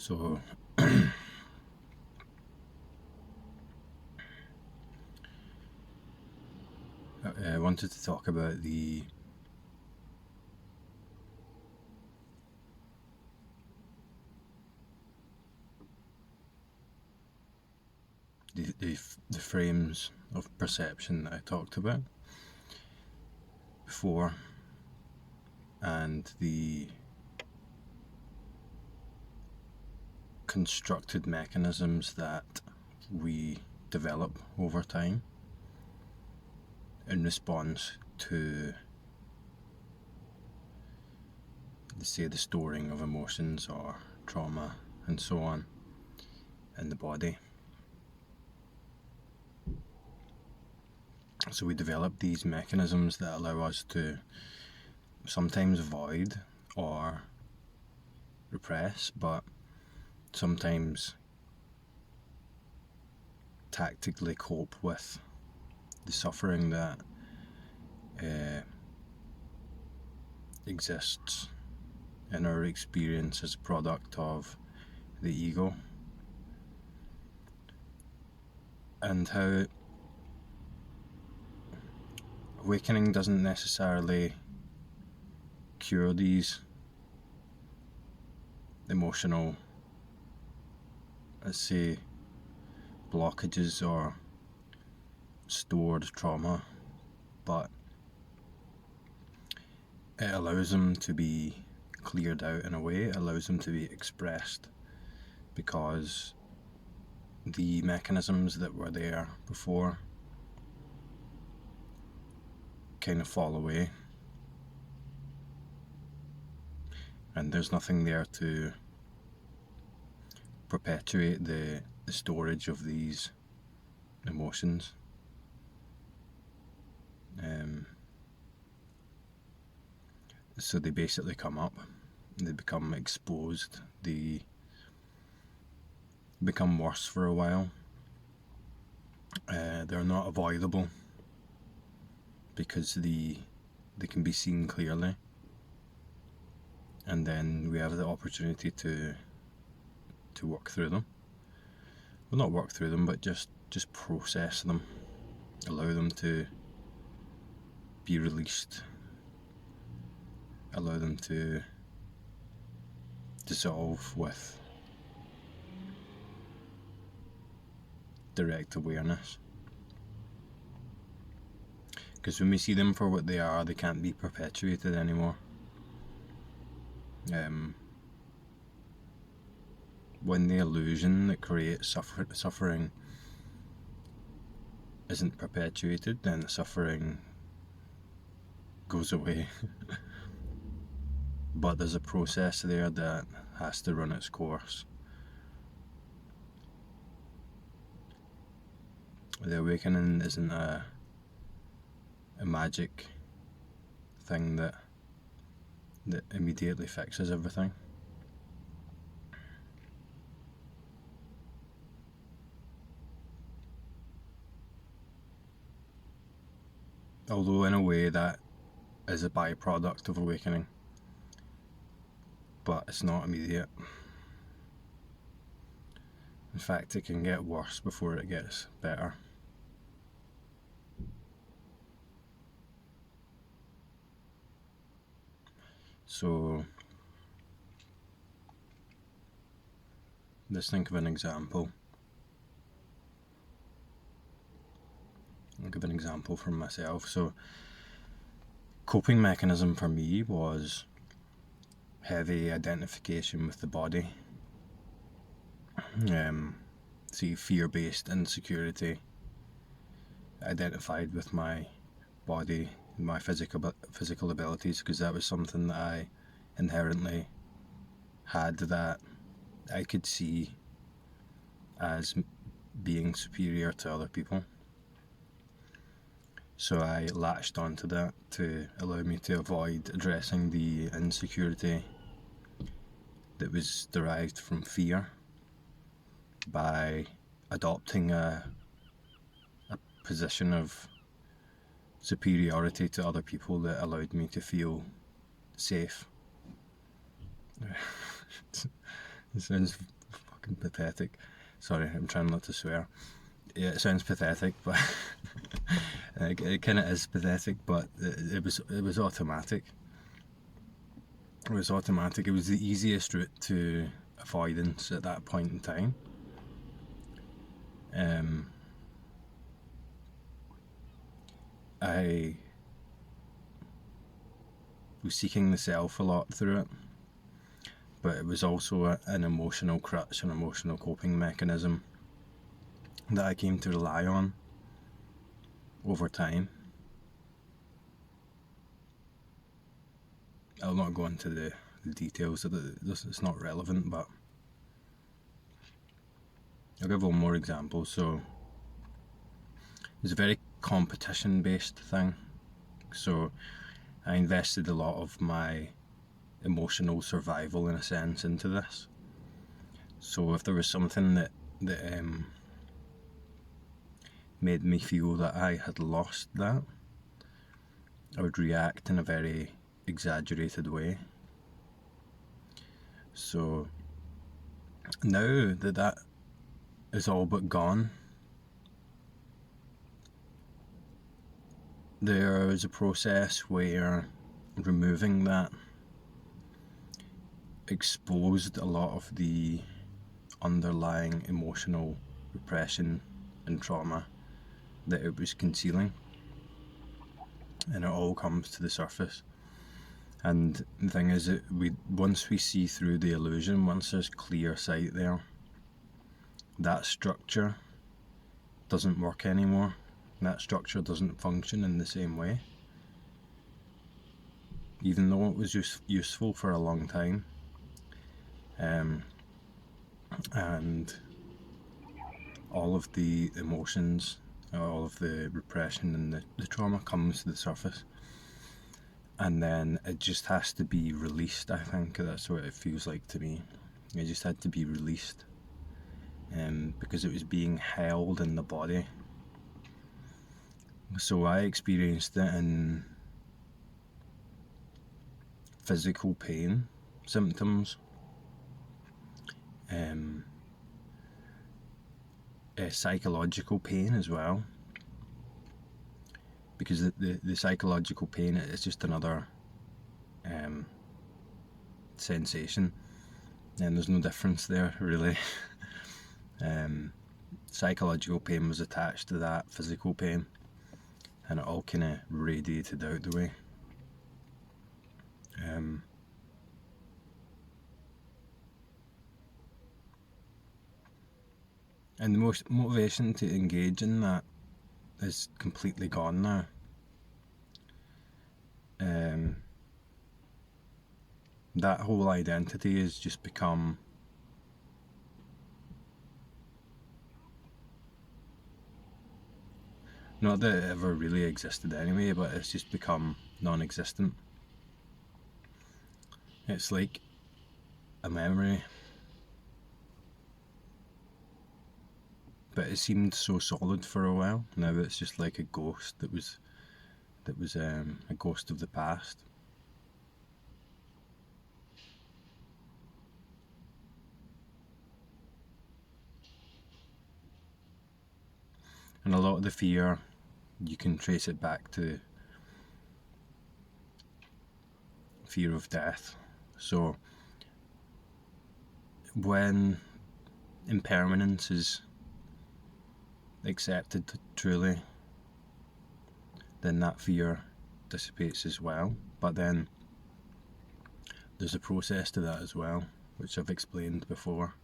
So I wanted to talk about the frames of perception that I talked about before, and the constructed mechanisms that we develop over time in response to, say, the storing of emotions or trauma and so on in the body. So we develop these mechanisms that allow us to sometimes avoid or repress, but sometimes tactically cope with the suffering that exists in our experience as a product of the ego, and how awakening doesn't necessarily cure these emotional, let's say, blockages or stored trauma, but it allows them to be cleared out in a way. It allows them to be expressed, because the mechanisms that were there before kind of fall away, and there's nothing there to perpetuate the storage of these emotions. So they basically come up, they become exposed, they become worse for a while. They're not avoidable because they can be seen clearly, and then we have the opportunity to work through them. Well, not work through them, but just process them, allow them to be released, allow them to dissolve with direct awareness. Because when we see them for what they are, they can't be perpetuated anymore. When the illusion that creates suffering isn't perpetuated, then the suffering goes away. But there's a process there that has to run its course. The awakening isn't a magic thing that immediately fixes everything. Although in a way that is a byproduct of awakening, but it's not immediate. In fact, it can get worse before it gets better. So let's think of an example. I'll give an example from myself. So coping mechanism for me was heavy identification with the body. See, fear-based insecurity, identified with my body, my physical abilities, because that was something that I inherently had, that I could see as being superior to other people. So I latched onto that to allow me to avoid addressing the insecurity that was derived from fear by adopting a position of superiority to other people that allowed me to feel safe. It sounds fucking pathetic. Sorry, I'm trying not to swear. Yeah, it sounds pathetic, but it kind of is pathetic. But it was automatic. It was automatic. It was the easiest route to avoidance at that point in time. I was seeking the self a lot through it, but it was also an emotional crutch, an emotional coping mechanism that I came to rely on over time. I'll not go into the details of this, it's not relevant, but I'll give one more example. So it was a very competition based thing, so I invested a lot of my emotional survival, in a sense, into this. So if there was something that made me feel that I had lost that, I would react in a very exaggerated way. So now that is all but gone, there is a process where removing that exposed a lot of the underlying emotional repression and trauma that it was concealing, and it all comes to the surface. And the thing is that once we see through the illusion, once there's clear sight there, that structure doesn't work anymore. That structure doesn't function in the same way. Even though it was useful for a long time, and all of the emotions, all of the repression and the trauma comes to the surface, and then it just has to be released. I think that's what it feels like to me. It just had to be released, because it was being held in the body. So I experienced it in physical pain symptoms, psychological pain as well, because the psychological pain is just another sensation, and there's no difference there really. Psychological pain was attached to that physical pain, and it all kind of radiated out the way. And the most motivation to engage in that is completely gone now. That whole identity has just become not that it ever really existed anyway, but it's just become non-existent. It's like a memory, but it seemed so solid for a while. Now it's just like a ghost that was a ghost of the past. And a lot of the fear, you can trace it back to fear of death. So when impermanence is accepted truly, then that fear dissipates as well. But then there's a process to that as well, which I've explained before.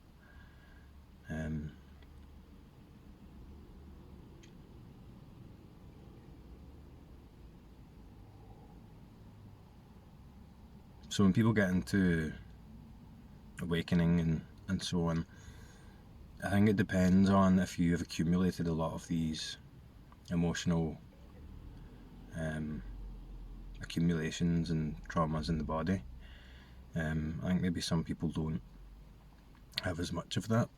So when people get into awakening and so on, I think it depends on if you have accumulated a lot of these emotional accumulations and traumas in the body. I think maybe some people don't have as much of that,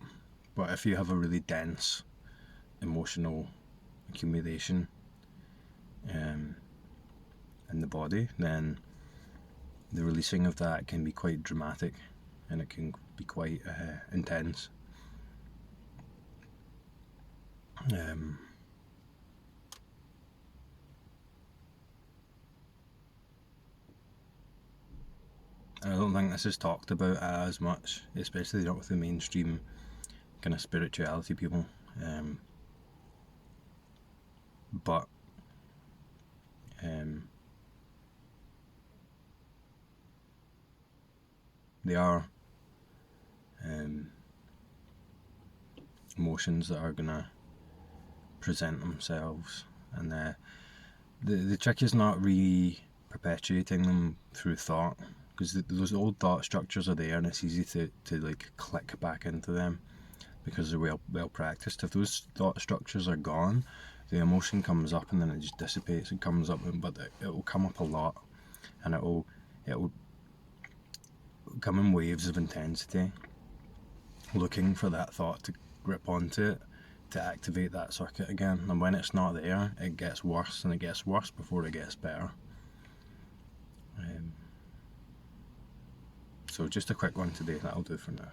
but if you have a really dense emotional accumulation in the body, then the releasing of that can be quite dramatic and it can be quite intense. And I don't think this is talked about as much, especially not with the mainstream kind of spirituality people. But they are emotions that are gonna present themselves, and the trick is not perpetuating them through thought, because those old thought structures are there, and it's easy to like click back into them because they're well practiced. If those thought structures are gone, the emotion comes up and then it just dissipates. It comes up, but it will come up a lot, and it will come in waves of intensity, looking for that thought to grip onto it, to activate that circuit again. And when it's not there, it gets worse, and it gets worse before it gets better. So just a quick one today, that'll do for now.